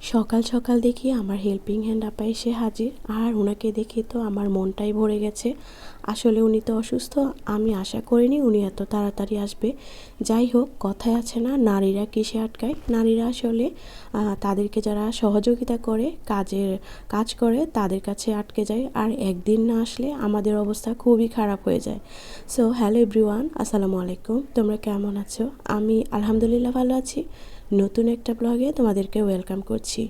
সকাল সকাল দেখি আমার হেল্পিং হ্যান্ড আপা এসে হাজির, আর ওনাকে দেখে তো আমার মনটাই ভরে গেছে। আসলে উনি তো অসুস্থ, আমি আশা করিনি উনি এত তাড়াতাড়ি আসবে। যাই হোক, কথায় আছে না, নারীরা কিসে আটকায়। নারীরা আসলে তাদেরকে যারা সহযোগিতা করে, কাজ করে, তাদের কাছে আটকে যায়, আর একদিন না আসলে আমাদের অবস্থা খুবই খারাপ হয়ে যায়। সো হ্যালো এভরিওয়ান, আসসালামু আলাইকুম। তোমরা কেমন আছো? আমি আলহামদুলিল্লাহ ভালো আছি। নতুন একটা ব্লগে তোমাদেরকে ওয়েলকাম করছি।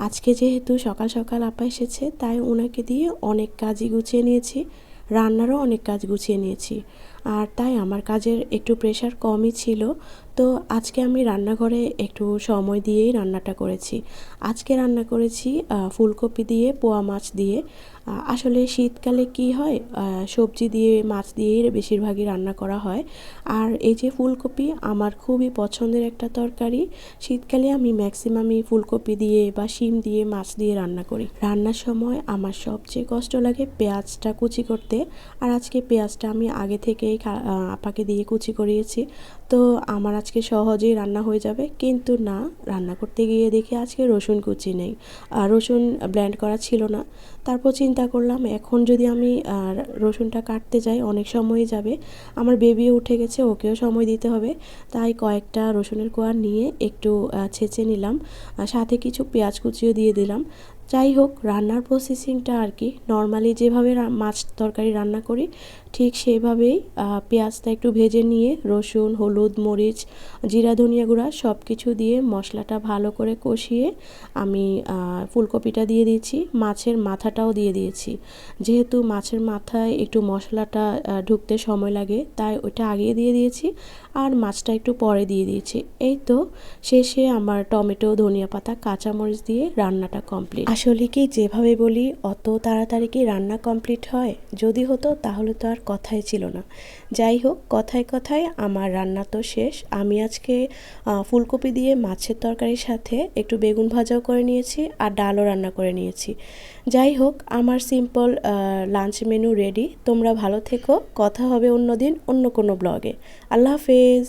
আজকে যেহেতু সকাল সকাল আপা এসেছে, তাই ওনাকে দিয়ে অনেক কাজই গুছিয়ে নিয়েছি, রান্নারও অনেক কাজ গুছিয়ে নিয়েছি। আর তাই আমার কাজের একটু প্রেশার কমই ছিল। তো আজকে আমি রান্নাঘরে একটু সময় দিয়েই রান্নাটা করেছি। আজকে রান্না করেছি ফুলকপি দিয়ে, পোয়া মাছ দিয়ে। আসলে শীতকালে কি হয়, সবজি দিয়ে মাছ দিয়েই বেশিরভাগই রান্না করা হয়। আর এই যে ফুলকপি আমার খুবই পছন্দের একটা তরকারি। শীতকালে আমি ম্যাক্সিমামই ফুলকপি দিয়ে বা শিম দিয়ে মাছ দিয়ে রান্না করি। রান্নার সময় আমার সবচেয়ে কষ্ট লাগে পেঁয়াজটা কুচি করতে। আর আজকে পেঁয়াজটা আমি আগে থেকেই আপাকে দিয়ে কুচি করিয়েছি, তো আমার আজকে সহজেই রান্না হয়ে যাবে। কিন্তু না, রান্না করতে গিয়ে দেখি আজকে রসুন কুচি নেই, রসুন ব্লেন্ড করা ছিল না। তারপর চিন্তা করলাম এখন যদি আমি রসুনটা কাটতে যাই অনেক সময়ই যাবে। আমার বেবিও উঠে গেছে, ওকেও সময় দিতে হবে। তাই কয়েকটা রসুনের কোয়া নিয়ে একটু ছেঁচে নিলাম, সাথে কিছু পেঁয়াজ কুচিও দিয়ে দিলাম। যাই হোক, রান্নার প্রসেসিংটা আর কি নর্মালি যেভাবে মাছ তরকারি রান্না করি ঠিক সেইভাবেই পেঁয়াজটা একটু ভেজে নিয়ে রসুন, হলুদ, মরিচ, জিরা, ধনিয়া গুঁড়া সব কিছু দিয়ে মশলাটা ভালো করে কষিয়ে আমি ফুলকপিটা দিয়ে দিয়েছি, মাছের মাথাটাও দিয়ে দিয়েছি। যেহেতু মাছের মাথায় একটু মশলাটা ঢুকতে সময় লাগে, তাই ওইটা আগে দিয়ে দিয়েছি, আর মাছটা একটু পরে দিয়ে দিয়েছি। এই তো শেষে আমার টমেটো, ধনিয়া পাতা, কাঁচামরিচ দিয়ে রান্নাটা কমপ্লিট। আসলে কি যেভাবে বলি অত তাড়াতাড়ি কি রান্না কমপ্লিট হয়? যদি হতো তাহলে তো আর কথাই ছিল না। যাই হোক, কথায় কথায় আমার রান্না তো শেষ। আমি আজকে ফুলকপি দিয়ে মাছের তরকারির সাথে একটু বেগুন ভাজাও করে নিয়েছি, আর ডালও রান্না করে নিয়েছি। যাই হোক, আমার সিম্পল লাঞ্চ মেনু রেডি। তোমরা ভালো থেকো, কথা হবে অন্য দিন অন্য কোনো ব্লগে। আল্লাহ হাফেজ।